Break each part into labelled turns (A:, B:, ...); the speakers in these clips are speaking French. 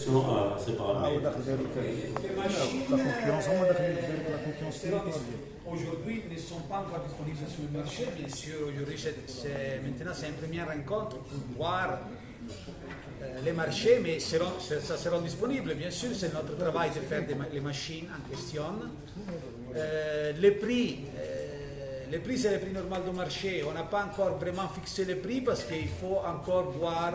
A: attention à ces paramètres.
B: Aujourd'hui ne sont pas encore disponibles sur le marché, bien sûr. Aujourd'hui, maintenant, c'est une première rencontre pour voir les marchés, mais ça sera disponible. Bien sûr, c'est notre travail de faire les machines en question. Les prix, c'est le prix normal du marché. On n'a pas encore vraiment fixé les prix parce qu'il faut encore voir.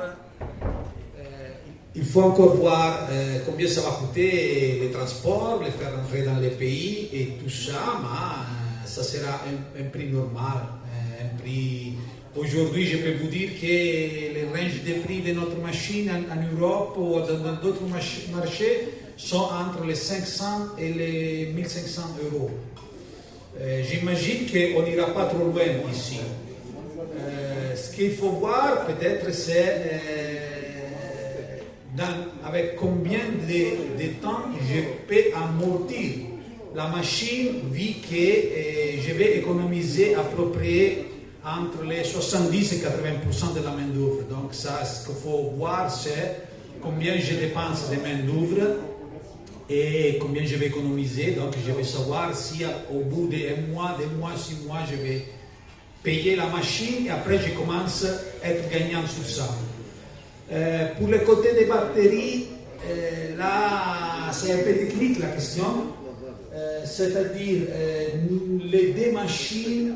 B: Il faut encore voir combien ça va coûter les transports, les faire rentrer dans les pays et tout ça, mais ça sera un prix normal, un prix. Aujourd'hui, je peux vous dire que les ranges de prix de notre machine en Europe ou dans d'autres marchés sont entre les 500 et les 1500 euros. J'imagine qu'on n'ira pas trop loin ici. Ce qu'il faut voir, peut-être, c'est avec combien de temps je peux amortir la machine, vu que je vais économiser à peu près entre les 70 et 80% de la main-d'œuvre. Donc, ça, ce qu'il faut voir, c'est combien je dépense de main-d'œuvre et combien je vais économiser. Donc, je vais savoir si au bout d'un mois, 6 mois, je vais payer la machine et après, je commence à être gagnant sur ça. Pour le côté des batteries, là, c'est un peu technique la question. C'est-à-dire, les deux machines,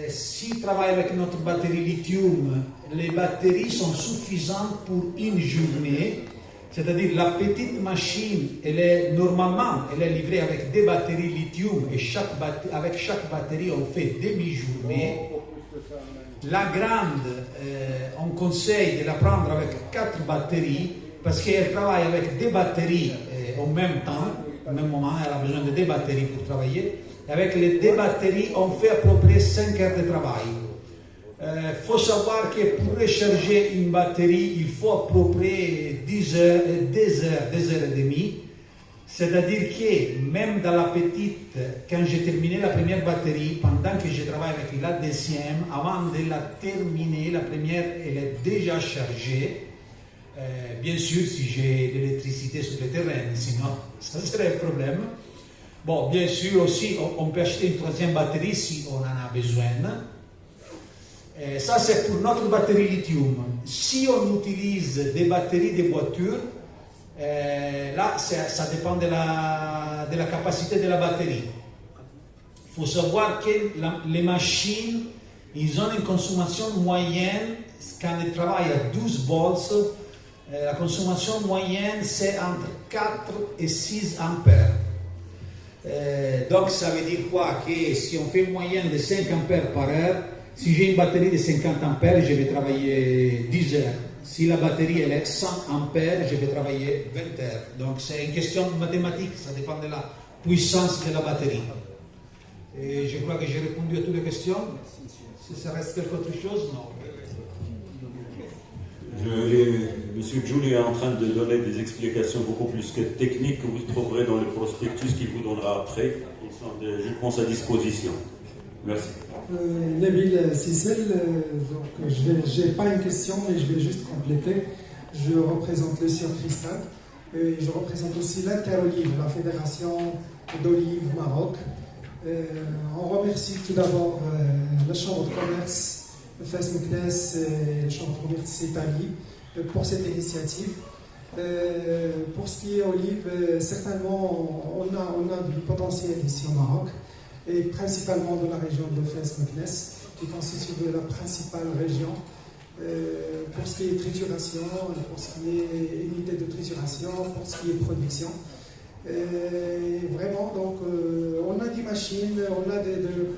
B: si travaillent avec notre batterie lithium, les batteries sont suffisantes pour une journée. C'est-à-dire, la petite machine, normalement, elle est livrée avec des batteries lithium et avec chaque batterie, on fait demi-journée. La grande, on conseille de la prendre avec 4 batteries parce qu'elle travaille avec des batteries au même temps, au même moment, elle a besoin de 2 batteries pour travailler. Et avec les 2 batteries, on fait à peu près 5 heures de travail. Il faut savoir que pour recharger une batterie, il faut à peu près 2 heures et demie. C'est-à-dire que même dans la petite, quand j'ai terminé la première batterie, pendant que je travaille avec la deuxième, avant de la terminer, la première, elle est déjà chargée. Bien sûr, si j'ai de l'électricité sur le terrain, sinon ça serait un problème. Bon, bien sûr aussi, on peut acheter une 3e batterie si on en a besoin. Ça, c'est pour notre batterie lithium. Si on utilise des batteries de voitures, là, ça dépend de la capacité de la batterie. Il faut savoir que les machines, ils ont une consommation moyenne, quand elles travaillent à 12 volts, la consommation moyenne, c'est entre 4 et 6 ampères. Donc, ça veut dire quoi? Que si on fait une moyenne de 5 ampères par heure, si j'ai une batterie de 50 ampères, je vais travailler 10 heures. Si la batterie elle est 100 ampères, je vais travailler 20 heures. Donc c'est une question mathématique, ça dépend de la puissance de la batterie. Et je crois que j'ai répondu à toutes les questions. Si ça reste quelque autre chose, non.
A: Monsieur Giulio est en train de donner des explications beaucoup plus que techniques que vous trouverez dans le prospectus qu'il vous donnera après. Ils sont, je pense, à disposition. Merci.
C: Nabil Sissel, donc je n'ai pas une question, mais je vais juste compléter. Je représente le Sir Cristal et je représente aussi l'Interolive, la Fédération d'Olive Maroc. On remercie tout d'abord la Chambre de commerce, le Fes Meknès et la Chambre de commerce Italie pour cette initiative. Pour ce qui est olive, certainement on a du potentiel ici au Maroc, et principalement de la région de Fes Meknès, qui constitue la principale région pour ce qui est trituration, pour ce qui est unité de trituration, pour ce qui est production. Vraiment, donc, on a des machines, on a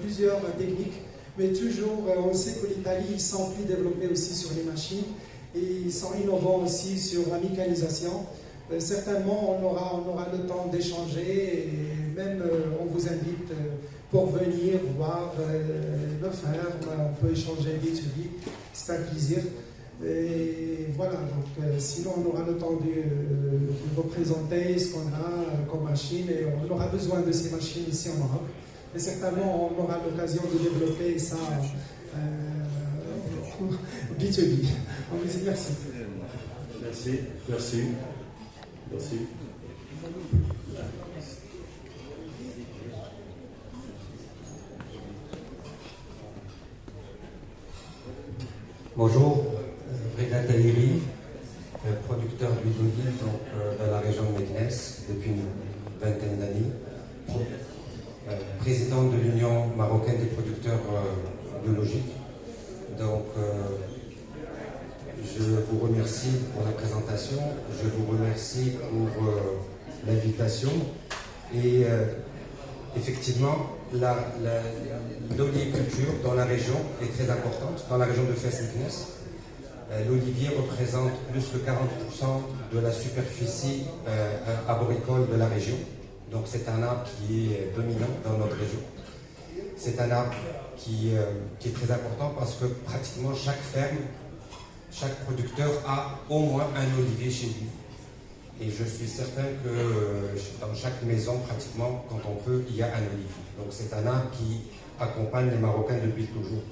C: plusieurs techniques, mais toujours, on sait que l'Italie, ils sont plus développés aussi sur les machines, et ils sont innovants aussi sur la mécanisation. Certainement, on aura le temps d'échanger, et même on vous invite pour venir voir le faire, on peut échanger B2B, c'est un plaisir. Et voilà, donc sinon on aura le temps de vous présenter ce qu'on a comme machine, et on aura besoin de ces machines ici en Maroc. Et certainement on aura l'occasion de développer ça B2B. On vous dit merci.
A: Merci. Merci.
D: Bonjour, Brigade Tahiri, producteur d'huile d'olive dans la région de Meknès depuis une vingtaine d'années, président de l'Union marocaine des producteurs biologiques. Donc, je vous remercie pour la présentation, je vous remercie pour l'invitation et effectivement, l'oliviculture dans la région est très importante, dans la région de Fès-Meknès. L'olivier représente plus que 40% de la superficie arboricole de la région. Donc c'est un arbre qui est dominant dans notre région. C'est un arbre qui est très important parce que pratiquement chaque ferme, chaque producteur a au moins un olivier chez lui. Et je suis certain que dans chaque maison, pratiquement, quand on peut, il y a un olivier. Donc c'est un arbre qui accompagne les Marocains depuis toujours.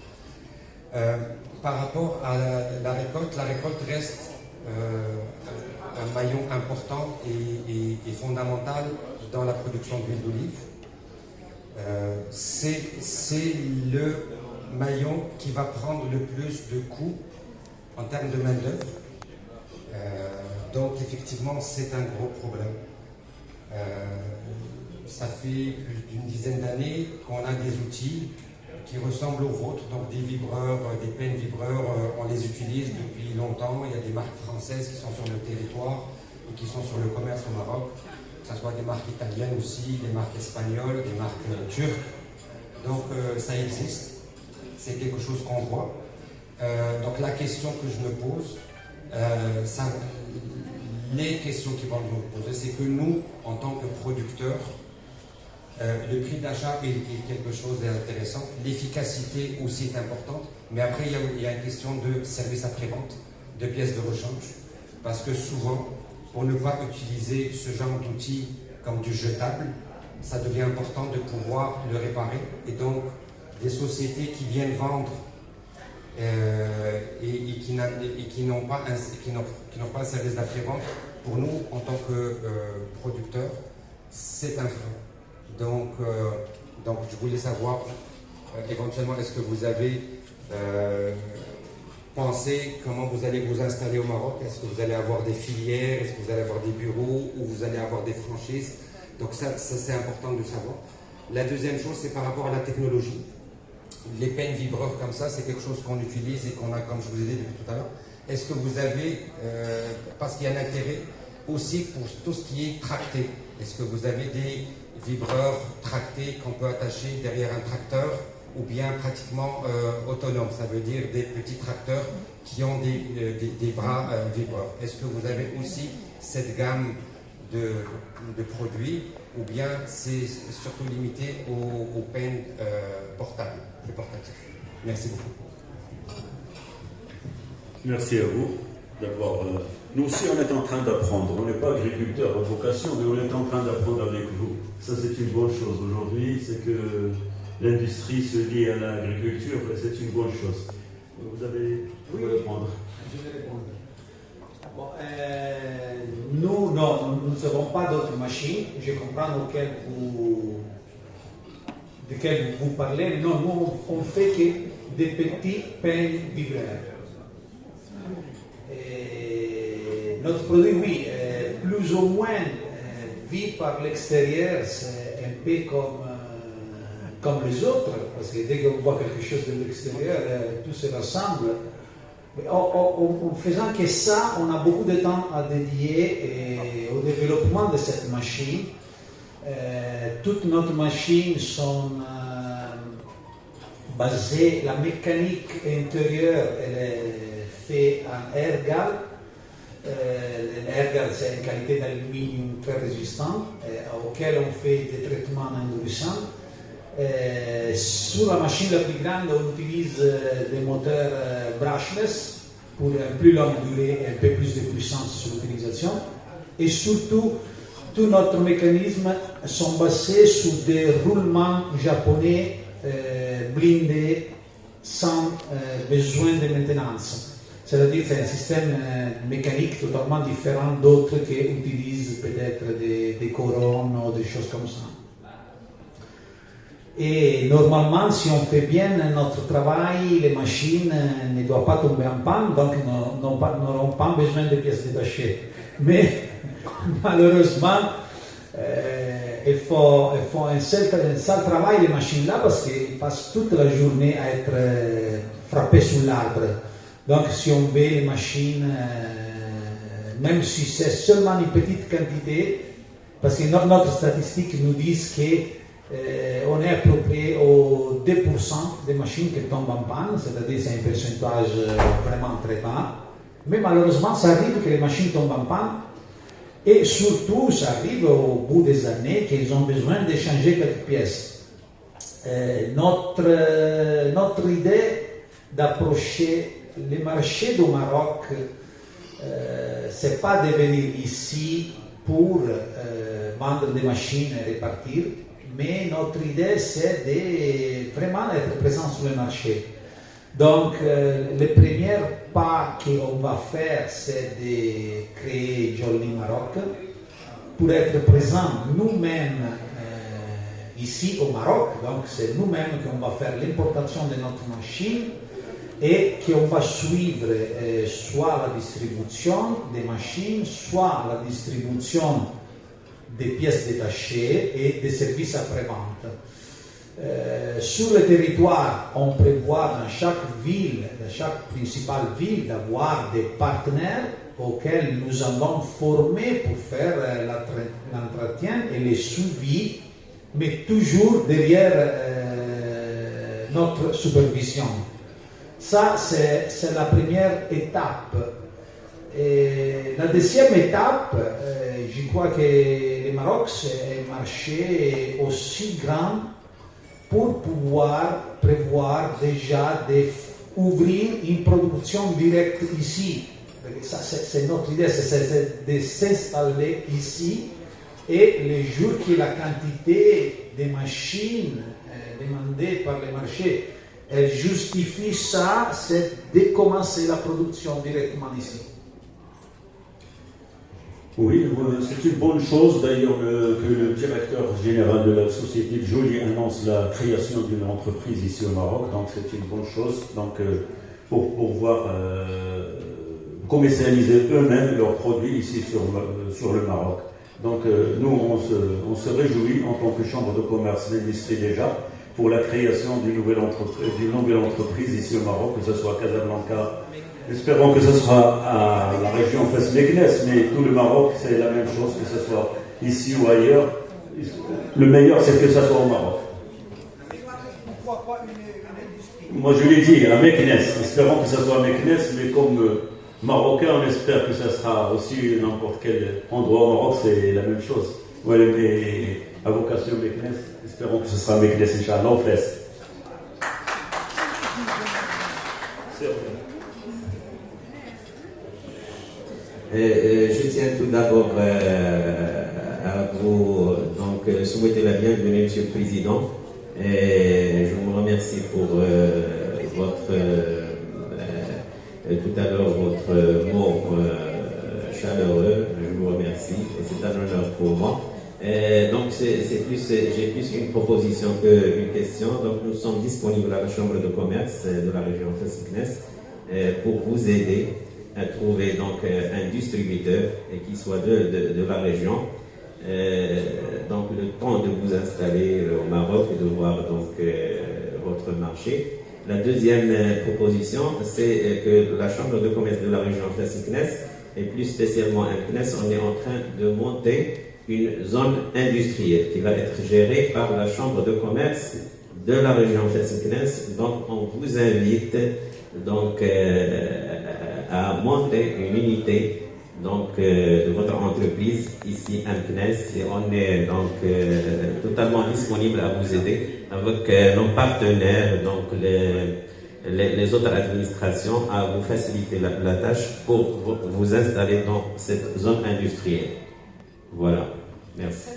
D: Par rapport à la récolte reste un maillon important et fondamental dans la production d'huile d'olive. C'est le maillon qui va prendre le plus de coûts en termes de main-d'œuvre. Donc effectivement, c'est un gros problème. Ça fait plus d'une dizaine d'années qu'on a des outils qui ressemblent aux vôtres, donc des vibreurs, des peines vibreurs, on les utilise depuis longtemps. Il y a des marques françaises qui sont sur le territoire et qui sont sur le commerce au Maroc, que ce soit des marques italiennes aussi, des marques espagnoles, des marques turques. Donc ça existe, c'est quelque chose qu'on voit. Donc la question que je me pose, les questions qui vont nous poser, c'est que nous, en tant que producteurs, le prix d'achat est quelque chose d'intéressant, l'efficacité aussi est importante, mais après il y a une question de service après-vente, de pièces de rechange, parce que souvent, pour ne pas utiliser ce genre d'outils comme du jetable, ça devient important de pouvoir le réparer, et donc des sociétés qui viennent vendre et qui n'ont pas un service d'après-vente, pour nous, en tant que producteurs, c'est un frein. Donc je voulais savoir, éventuellement, est-ce que vous avez pensé comment vous allez vous installer au Maroc? Est-ce que vous allez avoir des filières? Est-ce que vous allez avoir des bureaux? Ou vous allez avoir des franchises? Donc ça c'est important de savoir. La deuxième chose, c'est par rapport à la technologie. Les peines vibreurs comme ça, c'est quelque chose qu'on utilise et qu'on a, comme je vous ai dit depuis tout à l'heure. Est-ce que vous avez, parce qu'il y a un intérêt aussi pour tout ce qui est tracté, est-ce que vous avez des vibreurs tractés qu'on peut attacher derrière un tracteur ou bien pratiquement autonomes, ça veut dire des petits tracteurs qui ont des bras vibreurs? Est-ce que vous avez aussi cette gamme de produits ou bien c'est surtout limité aux peines portables et portatifs? Merci beaucoup.
A: Merci à vous d'avoir... Nous aussi, on est en train d'apprendre. On n'est pas agriculteurs à vocation, mais on est en train d'apprendre avec vous. Ça, c'est une bonne chose aujourd'hui. C'est que l'industrie se lie à l'agriculture, et c'est une bonne chose. Vous avez... Oui, répondre.
B: Je vais répondre. Bon, nous n'avons pas d'autres machines. Je comprends de quelles vous parlez. Non, nous, on fait que des petits peines vibreurs. Notre produit, oui, plus ou moins vu par l'extérieur, c'est un peu comme les autres, parce que dès qu'on voit quelque chose de l'extérieur, tout se ressemble. Mais en faisant que ça, on a beaucoup de temps à dédier au développement de cette machine. Toutes nos machines sont basées, la mécanique intérieure, elle est faite en airgal. L'airgal, c'est une qualité d'aluminium très résistant, auquel on fait des traitements endurissants. Sur la machine la plus grande, on utilise des moteurs brushless pour une plus longue durée et un peu plus de puissance sur l'utilisation. Et surtout, tous nos mécanismes sont basés sur des roulements japonais blindés sans besoin de maintenance. C'est-à-dire que c'est un système mécanique totalement différent d'autres qui utilisent peut-être peut-être des couronnes ou des choses comme ça. Et normalement, si on fait bien notre travail, les machines ne doivent pas tomber en panne, donc n'auront pas besoin de pièces détachées. Mais malheureusement, il faut un sale travail, les machines-là, parce qu'ils passent toute la journée à être frappés sur l'arbre. Donc si on veut les machines, même si c'est seulement une petite quantité, parce que notre statistique nous dit qu'on est à peu près au 2% des machines qui tombent en panne, c'est-à-dire c'est un pourcentage vraiment très bas. Mais malheureusement, ça arrive que les machines tombent en panne. Et surtout, ça arrive au bout des années qu'ils ont besoin de changer quelques pièces. Notre idée d'approcher les marchés du Maroc, c'est pas de venir ici pour vendre des machines et repartir, mais notre idée c'est de vraiment être présent sur le marché. Donc, le premier pas qu'on va faire, c'est de créer Jolly Maroc pour être présent nous-mêmes ici au Maroc. Donc, c'est nous-mêmes qu'on va faire l'importation de notre machine et qu'on va suivre soit la distribution des machines, soit la distribution des pièces détachées et des services après-vente. Sur le territoire, on prévoit dans chaque ville, dans chaque principale ville, d'avoir des partenaires auxquels nous allons former pour faire l'entretien et le suivi, mais toujours derrière notre supervision. Ça, c'est la première étape. Et la deuxième étape, je crois que le Maroc, c'est un marché aussi grand pour pouvoir prévoir déjà d'ouvrir une production directe ici. Ça, c'est notre idée, c'est de s'installer ici et le jour que la quantité de machines demandées par le marché justifie ça, c'est de commencer la production directement ici.
A: Oui, c'est une bonne chose d'ailleurs que le directeur général de la société Jolly annonce la création d'une entreprise ici au Maroc, donc c'est une bonne chose donc, pour pouvoir commercialiser eux-mêmes leurs produits ici sur le Maroc. Donc nous, on se réjouit en tant que chambre de commerce d'industrie déjà pour la création d'une nouvelle entreprise ici au Maroc, que ce soit à Casablanca. Espérons que ce sera à la région Fès-Meknès, mais tout le Maroc, c'est la même chose, que ce soit ici ou ailleurs. Le meilleur, c'est que ce soit au Maroc. Moi, je l'ai dit, à Meknès. Espérons que ce soit à Meknès, mais comme Marocain, on espère que ce sera aussi n'importe quel endroit au Maroc, c'est la même chose. Ouais, mais à vocation Meknès, espérons que ce sera à Meknès, Inch'Allah, au Fès.
E: Je tiens tout d'abord à vous souhaiter la bienvenue, Monsieur le Président. Et je vous remercie pour tout à l'heure votre mot chaleureux. Je vous remercie et c'est un honneur pour moi. Donc j'ai plus une proposition qu'une question. Donc nous sommes disponibles à la Chambre de commerce de la région Fès-Meknès pour vous aider à trouver donc un distributeur qui soit de la région. Donc le temps de vous installer au Maroc et de voir donc votre marché. La deuxième proposition, c'est que la Chambre de commerce de la région Fès-Meknès et plus spécialement à Meknès, on est en train de monter une zone industrielle qui va être gérée par la Chambre de commerce de la région Fès-Meknès. Donc on vous invite donc à monter une unité donc de votre entreprise ici à Meknès et on est donc totalement disponible à vous aider avec nos partenaires donc les autres administrations à vous faciliter la tâche pour vous installer dans cette zone industrielle. Voilà, merci.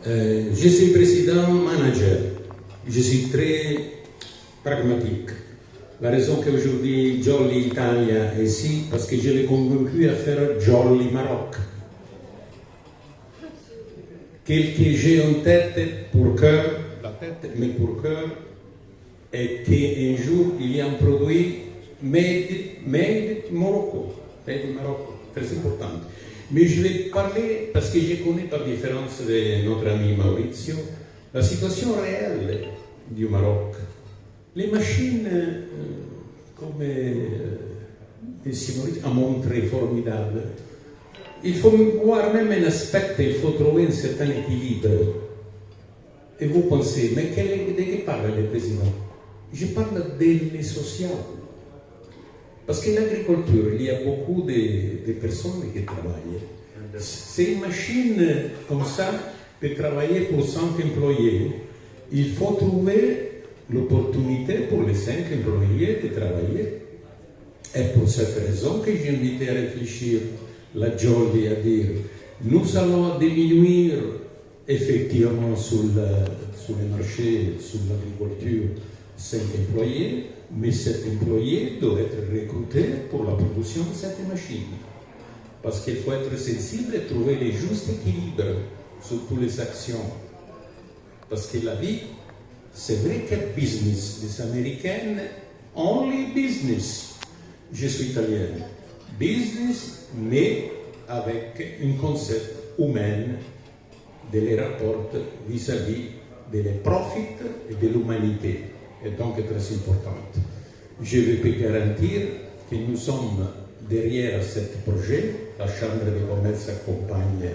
F: Je suis président manager. Je suis très pragmatique. La raison qu'aujourd'hui Jolly Italia est ici, parce que je l'ai convaincu à faire Jolly Maroc. Quel que j'ai en tête pour cœur, la tête, mais pour cœur, est qu'un jour il y a un produit made Morocco, très important. Mais je vais parler, parce que je connais par différence de notre ami Maurizio, la situation réelle du Maroc. Les machines, comme ici Maurizio a montré, formidable. Il faut voir même un aspect, il faut trouver un certain équilibre. Et vous pensez, mais de qui parle le président? Je parle des social. Parce que l'agriculture, il y a beaucoup de personnes qui travaillent. C'est une machine comme ça peut travailler pour 100 employés. Il faut trouver l'opportunité pour les 5 employés de travailler. Et pour cette raison que j'ai invité à réfléchir la Jolly à dire nous allons diminuer effectivement sur le marché, sur l'agriculture, 5 employés, mais cet employé doit être recruté pour la production de cette machine. Parce qu'il faut être sensible et trouver le juste équilibre sur toutes les actions. Parce que la vie, c'est vrai que business, les Américaines, only business. Je suis italien. Business, mais avec un concept humain de les rapports vis-à-vis de les profits et de l'humanité. Et donc très importante. Je peux garantir que nous sommes derrière ce projet. La Chambre de commerce accompagne,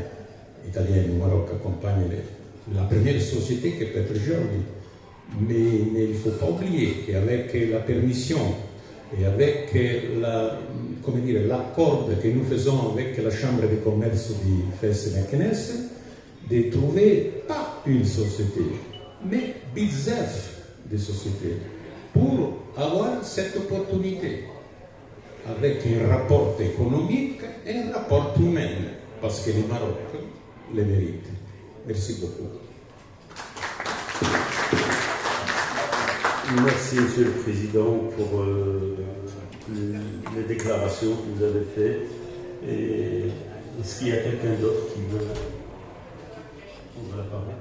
F: italienne au Maroc accompagne la première société qui peut être Jolly. Mais il ne faut pas oublier qu'avec la permission et avec l'accord que nous faisons avec la Chambre de commerce de Fès-Meknès, de trouver pas une société, mais bizarre de sociétés, pour avoir cette opportunité, avec un rapport économique et un rapport humain, parce que le Maroc le mérite. Merci beaucoup.
A: Merci, Monsieur le Président, pour les déclarations que vous avez faites. Et est-ce qu'il y a quelqu'un d'autre qui veut prendre la parole?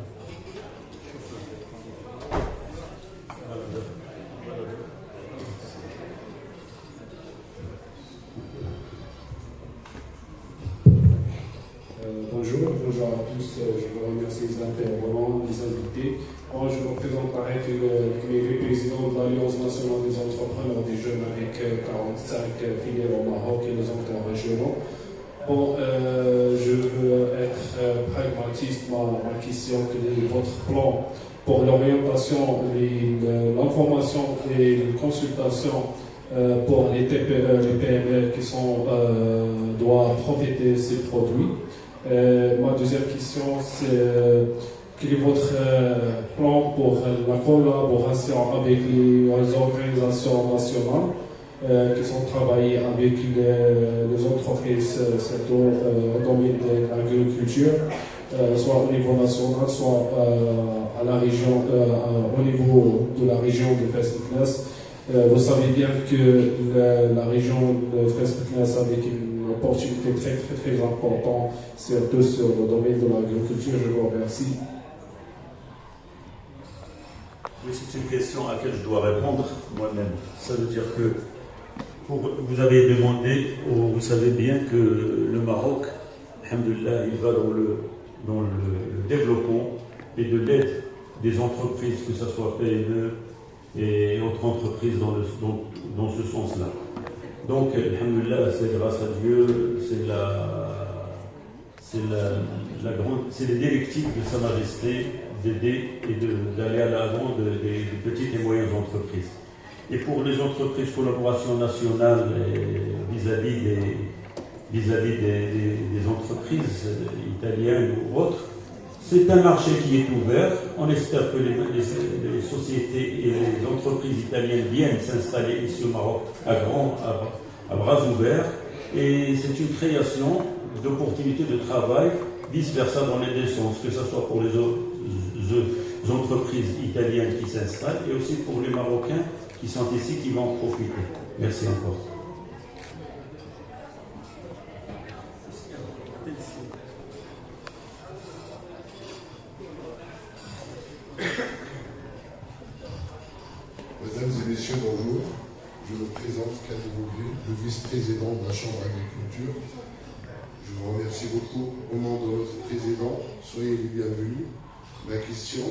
G: Bonjour à tous, je vous remercie les intervenants, les invités. Moi, je représente Tarek, le président de l'Alliance nationale des entrepreneurs des jeunes avec 45 filières au Maroc et les acteurs régionaux. Bon, je veux être pragmatiste. Ma question, quel est votre plan pour l'orientation, l'information et la consultation pour les TPE, les PME qui doivent profiter de ces produits? Ma deuxième question, c'est quel est votre plan pour la collaboration avec les organisations nationales qui sont travaillées avec les entreprises secteur au domaine de l'agriculture, soit au niveau national, soit à la région, au niveau de la région de Fès-Meknès. Vous savez bien que la région de Fès-Meknès avec une opportunité très importante, surtout sur le domaine de l'agriculture. Je vous remercie.
A: Oui, c'est une question à laquelle je dois répondre moi-même. Ça veut dire que vous avez demandé, vous savez bien que le Maroc, alhamdoulilah, il va dans le développement et de l'aide des entreprises, que ce soit PME et autres entreprises dans ce sens-là. Donc, alhamdoulilah, c'est grâce à Dieu, c'est les directives de Sa Majesté d'aider et d'aller à l'avant des petites et moyennes entreprises. Et pour les entreprises collaboration nationale vis-à-vis des entreprises italiennes ou autres, c'est un marché qui est ouvert. On espère que les sociétés et les entreprises italiennes viennent s'installer ici au Maroc à bras ouverts. Et c'est une création d'opportunités de travail, vice-versa dans les deux sens, que ce soit pour les entreprises italiennes qui s'installent et aussi pour les Marocains qui sont ici, qui vont en profiter. Merci encore.
H: Mesdames et messieurs, bonjour. Je me présente Kadir Bouguer, le vice-président de la Chambre d'agriculture. Je vous remercie beaucoup au nom de notre président. Soyez les bienvenus. Ma question,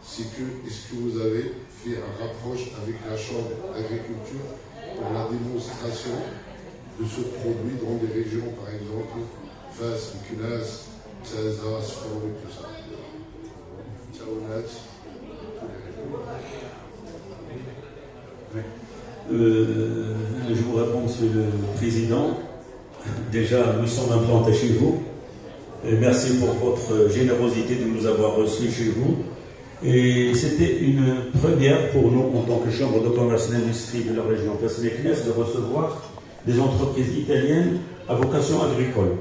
H: c'est que est-ce que vous avez fait un rapproche avec la Chambre d'agriculture pour la démonstration de ce produit dans des régions, par exemple, Fès, Meknès, César, Sfaoui et tout ça. Tchaounat, toutes les régions.
A: Je vous réponds, Monsieur le Président. Déjà, nous sommes implantés chez vous. Et merci pour votre générosité de nous avoir reçus chez vous. Et c'était une première pour nous, en tant que Chambre de commerce et d'industrie de la région Fès-Meknès, de recevoir des entreprises italiennes à vocation agricole.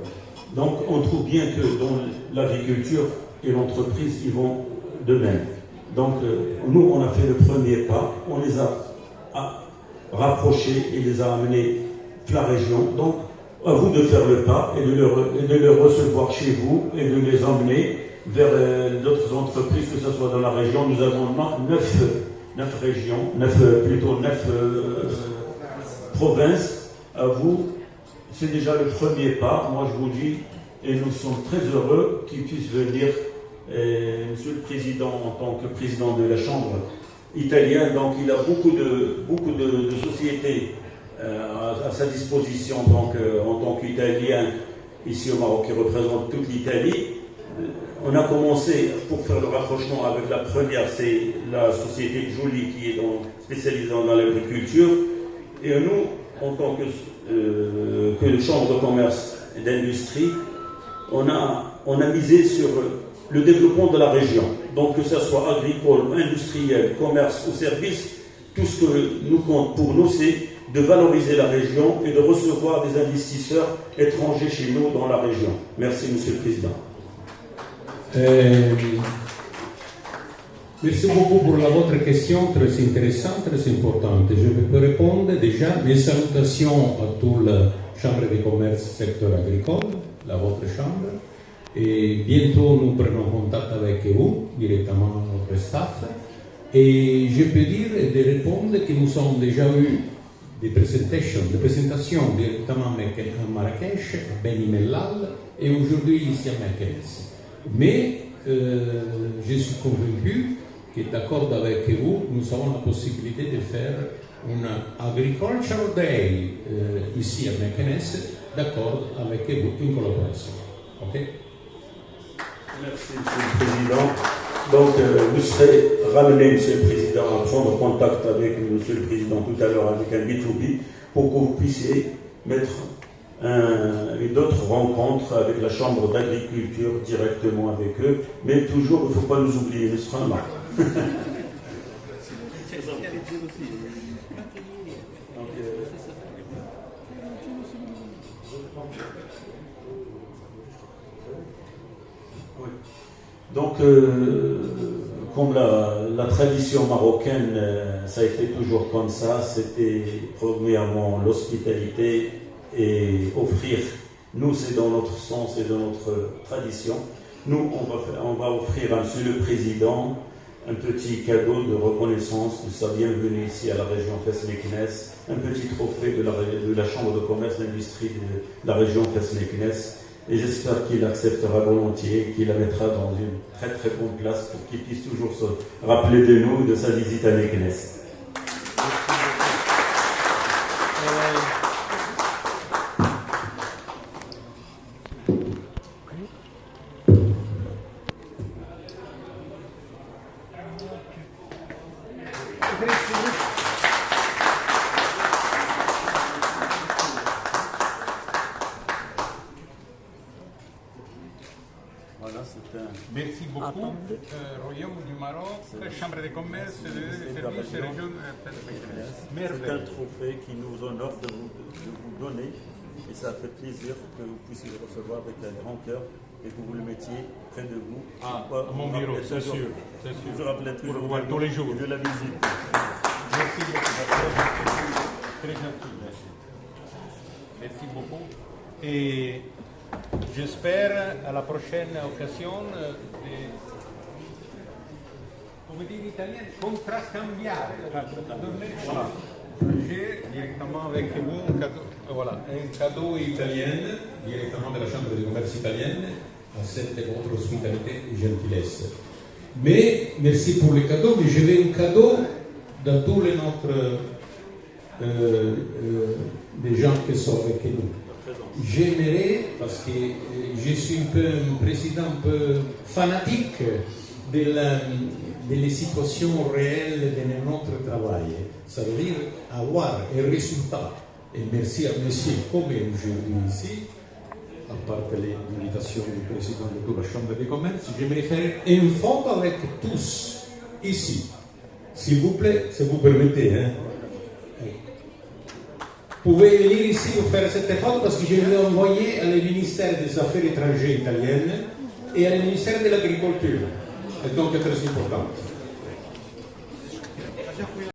A: Donc, on trouve bien que dans l'agriculture et l'entreprise, ils vont de même. Donc, nous, on a fait le premier pas. On les a rapprochés et les a amenés à la région. Donc, à vous de faire le pas et de les recevoir chez vous et de les emmener vers d'autres entreprises, que ce soit dans la région. Nous avons 9 régions, 9 provinces. À vous, c'est déjà le premier pas. Moi, je vous dis, et nous sommes très heureux qu'ils puissent venir. Monsieur le Président, en tant que président de la Chambre italienne, donc il a beaucoup de sociétés à sa disposition en tant qu'Italien ici au Maroc, qui représente toute l'Italie. On a commencé pour faire le rapprochement avec la première, c'est la société Jolie qui est spécialisée dans l'agriculture. Et nous, en tant que Chambre de commerce et d'industrie, on a misé sur le développement de la région. Donc que ce soit agricole, industriel, commerce ou service, tout ce que nous compte pour nous, c'est de valoriser la région et de recevoir des investisseurs étrangers chez nous dans la région. Merci, Monsieur le Président.
F: Merci beaucoup pour votre question, très intéressante, très importante. Je peux répondre déjà mes salutations à toute la Chambre de commerce secteur agricole, votre chambre. Et bientôt, nous prenons contact avec vous, directement notre staff. Et je peux dire et de répondre que nous avons déjà eu des présentations directement à Marrakech, à Beni Mellal et aujourd'hui ici à Meknès. Mais je suis convaincu que d'accord avec vous, nous avons la possibilité de faire un Agricultural Day ici à Meknès, d'accord avec vous, une collaboration. Ok?
A: Merci, Monsieur le Président. Donc, vous serez ramené, Monsieur le Président, à prendre contact avec Monsieur le Président tout à l'heure avec un B2B pour que vous puissiez mettre d'autres rencontres avec la Chambre d'agriculture directement avec eux. Mais toujours, il ne faut pas nous oublier, nous serons là. Donc, comme la tradition marocaine, ça a été toujours comme ça, c'était premièrement l'hospitalité et offrir. Nous, c'est dans notre sens et dans notre tradition. Nous, on va offrir à Monsieur le Président un petit cadeau de reconnaissance de sa bienvenue ici à la région Fès-Meknès, un petit trophée de la Chambre de commerce et d'industrie de la région Fès-Meknès. Et j'espère qu'il acceptera volontiers, qu'il la mettra dans une très très bonne place pour qu'il puisse toujours se rappeler de nous, de sa visite à Meknès.
F: Merci beaucoup. Royaume du Maroc, Chambre de commerce de services région.
A: C'est un trophée qui nous honore de vous donner et ça fait plaisir que vous puissiez le recevoir avec un grand cœur. et que vous le mettiez près de vous.
F: à mon bureau, c'est sûr.
A: Je rappelais toujours
F: Pour voir tous les jours.
A: de la visite.
F: Merci beaucoup. Très gentil, merci. Merci beaucoup. Et j'espère à la prochaine occasion come dire in italiano, contraccambiare. J'ai directement avec vous un cadeau italien, directement de la Chambre de commerce italienne, à cette votre hospitalité et gentillesse. Mais, merci pour le cadeau, mais je veux un cadeau dans tous les notre des gens qui sont avec nous. J'aimerais, parce que je suis un président un peu fanatique des situations réelles de notre travail. Ça veut dire avoir un résultat. Et merci à monsieur, comme aujourd'hui ici, à part l'invitation du président de toute la Chambre de commerce, j'aimerais faire une photo avec tous, ici. S'il vous plaît, si vous permettez. Hein. Vous pouvez venir ici pour faire cette photo parce que je vais envoyer au ministère des Affaires étrangères italiennes et au ministère de l'Agriculture. Et donc, c'est très important.